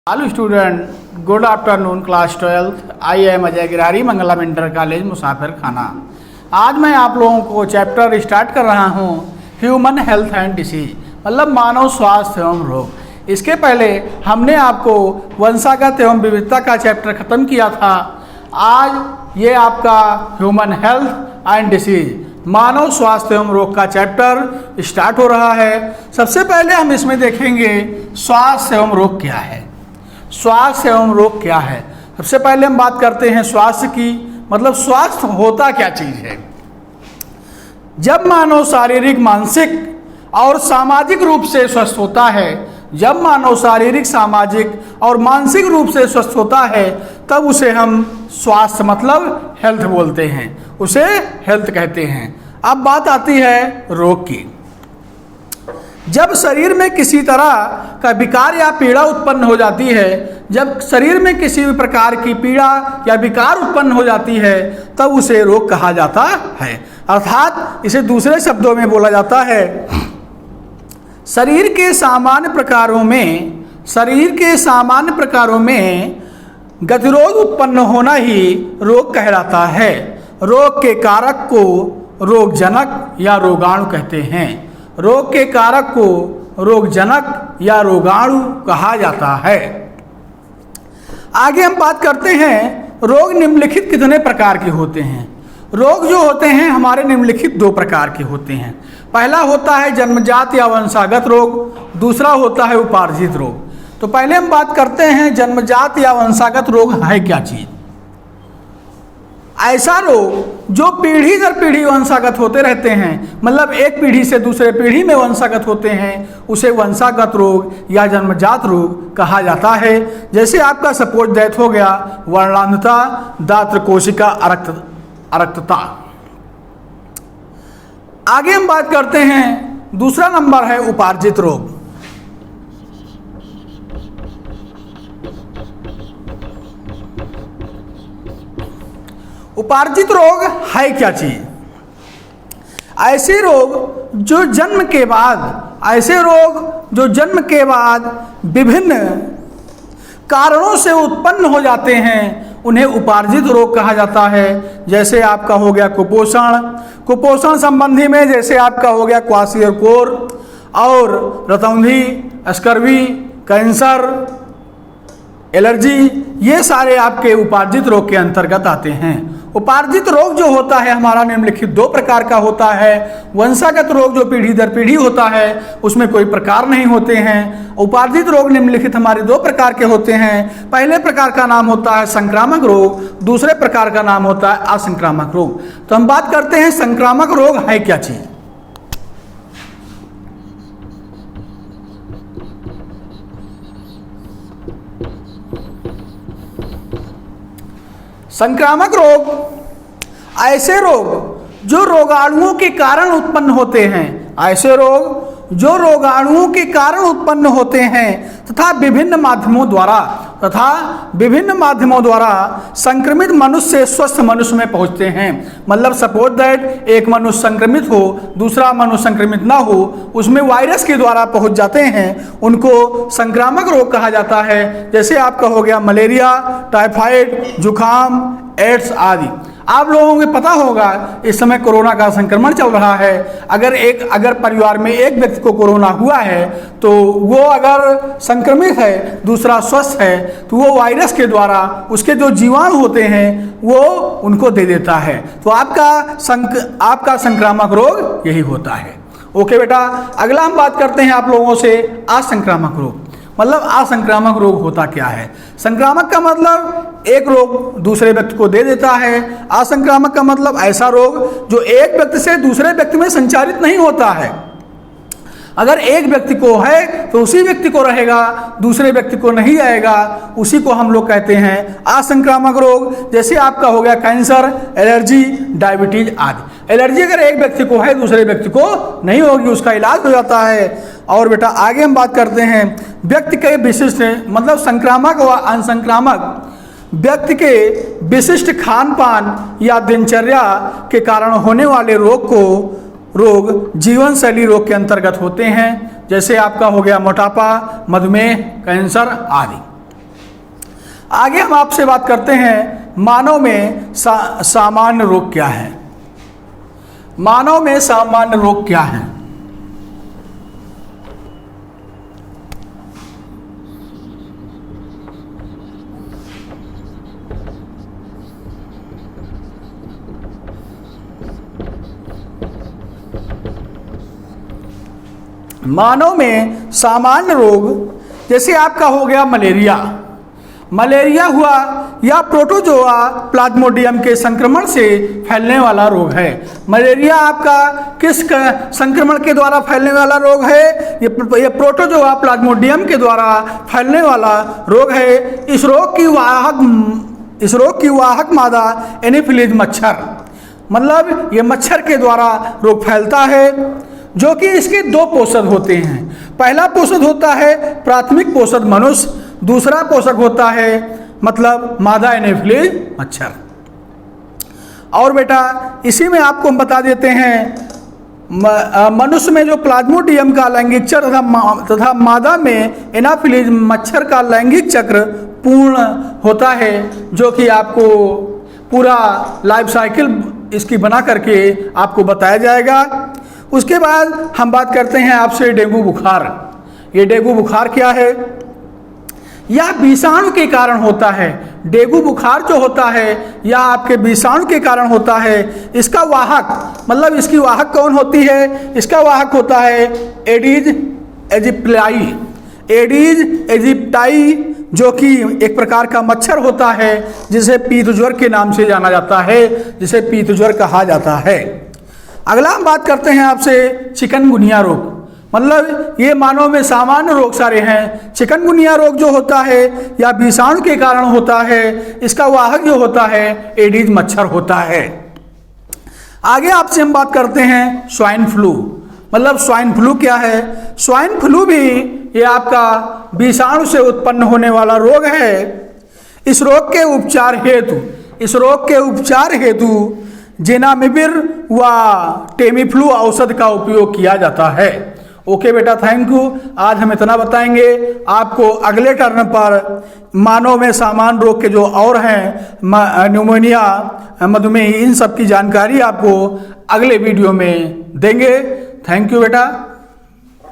Hello student, good afternoon class 12th। I am Ajay Girari, Mangalam inter college Musafir Khana. आज मैं आप लोगों को चैप्टर स्टार्ट कर रहा हूँ ह्यूमन हेल्थ एंड डिसीज, मतलब मानव स्वास्थ्य एवं रोग। इसके पहले हमने आपको वंशागत एवं विविधता का चैप्टर खत्म किया था। आज ये आपका ह्यूमन हेल्थ एंड डिसीज, मानव स्वास्थ्य एवं रोग का चैप्टर स्टार्ट हो रहा है। सबसे पहले हम इसमें देखेंगे स्वास्थ्य एवं रोग क्या है। स्वास्थ्य एवं रोग क्या है, सबसे पहले हम बात करते हैं स्वास्थ्य की। मतलब स्वास्थ्य होता क्या चीज है। जब मानव शारीरिक, मानसिक और सामाजिक रूप से स्वस्थ होता है, जब मानव शारीरिक, सामाजिक और मानसिक रूप से स्वस्थ होता है, तब उसे हम स्वास्थ्य मतलब हेल्थ बोलते हैं, उसे हेल्थ कहते हैं। अब बात आती है रोग की। जब शरीर में किसी तरह का विकार या पीड़ा उत्पन्न हो जाती है, जब शरीर में किसी भी प्रकार की पीड़ा या विकार उत्पन्न हो जाती है, तब उसे रोग कहा जाता है। अर्थात इसे दूसरे शब्दों में बोला जाता है, शरीर के सामान्य प्रकारों में गतिरोध उत्पन्न होना ही रोग कहलाता है। रोग के कारक को रोगजनक या रोगाणु कहते हैं। रोग के कारक को रोगजनक या रोगाणु कहा जाता है। आगे हम बात करते हैं रोग निम्नलिखित कितने प्रकार के होते हैं। रोग जो होते हैं हमारे निम्नलिखित दो प्रकार के होते हैं। पहला होता है जन्मजात या वंशागत रोग, दूसरा होता है उपार्जित रोग। तो पहले हम बात करते हैं जन्मजात या वंशागत रोग है क्या चीज। ऐसा रोग जो पीढ़ी दर पीढ़ी वंशागत होते रहते हैं, मतलब एक पीढ़ी से दूसरे पीढ़ी में वंशागत होते हैं, उसे वंशागत रोग या जन्मजात रोग कहा जाता है। जैसे आपका सपोज डेथ हो गया, वर्णांधता, दात्र कोशिका अरक्तता। आगे हम बात करते हैं, दूसरा नंबर है उपार्जित रोग। उपार्जित रोग है क्या चीज। ऐसे रोग जो जन्म के बाद विभिन्न कारणों से उत्पन्न हो जाते हैं, उन्हें उपार्जित रोग कहा जाता है। जैसे आपका हो गया कुपोषण संबंधी में जैसे आपका हो गया क्वाशियोर और रतौंधी, स्कर्वी, कैंसर, एलर्जी, ये सारे आपके उपार्जित रोग के अंतर्गत आते हैं। उपार्जित रोग जो होता है हमारा निम्नलिखित दो प्रकार का होता है। वंशागत रोग जो पीढ़ी दर पीढ़ी होता है, उसमें कोई प्रकार नहीं होते हैं। उपार्जित रोग निम्नलिखित हमारे दो प्रकार के होते हैं। पहले प्रकार का नाम होता है संक्रामक रोग, दूसरे प्रकार का नाम होता है असंक्रामक रोग। तो हम बात करते हैं संक्रामक रोग है क्या चीज। संक्रामक रोग ऐसे रोग जो रोगाणुओं के कारण उत्पन्न होते हैं, ऐसे रोग जो रोगाणुओं के कारण उत्पन्न होते हैं तथा विभिन्न माध्यमों द्वारा संक्रमित मनुष्य से स्वस्थ मनुष्य में पहुंचते हैं। मतलब सपोज दैट एक मनुष्य संक्रमित हो, दूसरा मनुष्य संक्रमित ना हो, उसमें वायरस के द्वारा पहुंच जाते हैं, उनको संक्रामक रोग कहा जाता है। जैसे आपका हो गया मलेरिया, टाइफाइड, जुकाम, एड्स आदि। आप लोगों को पता होगा इस समय कोरोना का संक्रमण चल रहा है। अगर परिवार में एक व्यक्ति को कोरोना हुआ है, तो वो अगर संक्रमित है, दूसरा स्वस्थ है, तो वो वायरस के द्वारा उसके जो जीवाणु होते हैं वो उनको दे देता है। तो आपका संक्रामक रोग यही होता है। ओके बेटा, अगला हम बात करते हैं आप लोगों से असंक्रामक रोग। मतलब असंक्रामक रोग होता क्या है। संक्रामक का मतलब एक रोग दूसरे व्यक्ति को दे देता है। असंक्रामक का मतलब ऐसा रोग जो एक व्यक्ति से दूसरे व्यक्ति में संचारित नहीं होता है। अगर एक व्यक्ति को है तो उसी व्यक्ति को रहेगा, दूसरे व्यक्ति को नहीं आएगा, उसी को हम लोग कहते हैं असंक्रामक रोग। जैसे आपका हो गया कैंसर, एलर्जी, डायबिटीज आदि। एलर्जी अगर एक व्यक्ति को है, दूसरे व्यक्ति को नहीं होगी, उसका इलाज हो जाता है। और बेटा आगे हम बात करते हैं व्यक्ति के विशिष्ट, मतलब संक्रामक व असंक्रामक व्यक्ति के विशिष्ट खान पान या दिनचर्या के कारण होने वाले रोग जीवन शैली रोग के अंतर्गत होते हैं। जैसे आपका हो गया मोटापा, मधुमेह, कैंसर आदि। आगे हम आपसे बात करते हैं मानव में सामान्य रोग क्या है। मानव में सामान्य रोग क्या है। मानव में सामान्य रोग जैसे आपका हो गया मलेरिया। मलेरिया हुआ या प्रोटोजोआ प्लाज्मोडियम के संक्रमण से फैलने वाला रोग है। मलेरिया आपका किस संक्रमण के द्वारा फैलने वाला रोग है? ये प्रोटोजोआ प्लाज्मोडियम के द्वारा फैलने वाला रोग है। इस रोग की वाहक मादा एनोफिलीज मच्छर, मतलब ये मच्छर के द्वारा रोग फैलता है, जो कि इसके दो पोषक होते हैं। पहला पोषक होता है प्राथमिक पोषक मनुष्य, दूसरा पोषक होता है मतलब मादा एनोफिलीज मच्छर। और बेटा इसी में आपको हम बता देते हैं मनुष्य में जो प्लाज्मोडियम का लैंगिक चक्र तथा मादा में एनोफिलीज मच्छर का लैंगिक चक्र पूर्ण होता है, जो कि आपको पूरा लाइफ साइकिल इसकी बना करके आपको बताया जाएगा। उसके बाद हम बात करते हैं आपसे डेंगू बुखार। ये डेंगू बुखार क्या है? यह विषाणु के कारण होता है। डेंगू बुखार जो होता है यह आपके विषाणु के कारण होता है। इसका वाहक मतलब इसकी वाहक कौन होती है? इसका वाहक होता है एडिज एजिप्टाई। एडिज एजिप्टाई जो कि एक प्रकार का मच्छर होता है जिसे पीत ज्वर के नाम से जाना जाता है, जिसे पीत ज्वर कहा जाता है। अगला हम बात करते हैं आपसे चिकनगुनिया रोग। मतलब ये मानव में सामान्य रोग सारे हैं। चिकनगुनिया रोग जो होता है या विषाणु के कारण होता है, इसका वाहक जो होता है एडिज मच्छर होता है। आगे आपसे हम बात करते हैं स्वाइन फ्लू। मतलब स्वाइन फ्लू क्या है? स्वाइन फ्लू भी ये आपका विषाणु से उत्पन्न होने वाला रोग है। इस रोग के उपचार हेतु जेनामिविर व टेमीफ्लू औषध का उपयोग किया जाता है। ओके बेटा, थैंक यू। आज हम इतना बताएंगे। आपको अगले टर्न पर मानव में सामान्य रोग के जो और हैं न्यूमोनिया, मधुमेह, इन सब की जानकारी आपको अगले वीडियो में देंगे। थैंक यू बेटा।